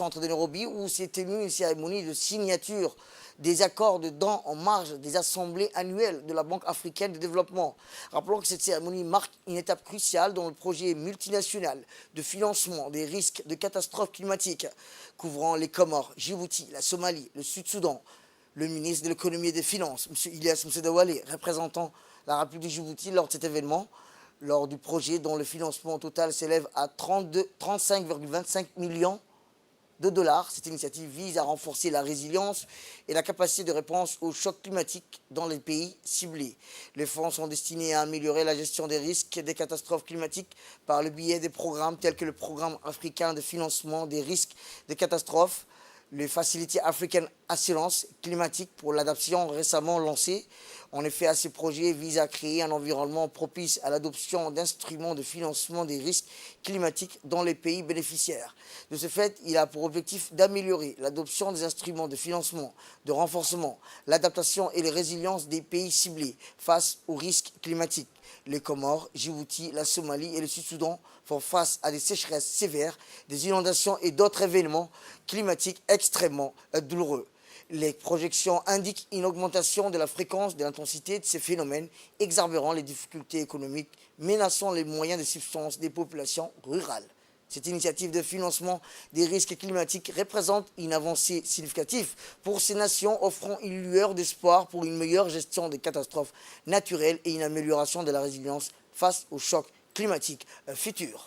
centre de Nairobi, où s'est tenue une cérémonie de signature des accords de dons en marge des assemblées annuelles de la Banque africaine de développement. Rappelons que cette cérémonie marque une étape cruciale dans le projet multinational de financement des risques de catastrophes climatiques, couvrant les Comores, Djibouti, la Somalie, le Sud-Soudan. Le ministre de l'économie et des finances, M. Ilyas Msedawale, représentant la République de Djibouti lors de cet événement, lors du projet dont le financement total s'élève à 35,25 millions de dollars. Cette initiative vise à renforcer la résilience et la capacité de réponse aux chocs climatiques dans les pays ciblés. Les fonds sont destinés à améliorer la gestion des risques des catastrophes climatiques par le biais des programmes tels que le Programme africain de financement des risques des catastrophes, le Facility African Assurance climatique pour l'adaptation récemment lancé. En effet, ces projets visent à créer un environnement propice à l'adoption d'instruments de financement des risques climatiques dans les pays bénéficiaires. De ce fait, il a pour objectif d'améliorer l'adoption des instruments de financement, de renforcement, l'adaptation et la résilience des pays ciblés face aux risques climatiques. Les Comores, Djibouti, la Somalie et le Sud-Soudan font face à des sécheresses sévères, des inondations et d'autres événements climatiques extrêmement douloureux. Les projections indiquent une augmentation de la fréquence de l'intensité de ces phénomènes, exacerbant les difficultés économiques, menaçant les moyens de subsistance des populations rurales. Cette initiative de financement des risques climatiques représente une avancée significative pour ces nations, offrant une lueur d'espoir pour une meilleure gestion des catastrophes naturelles et une amélioration de la résilience face aux chocs climatiques futurs.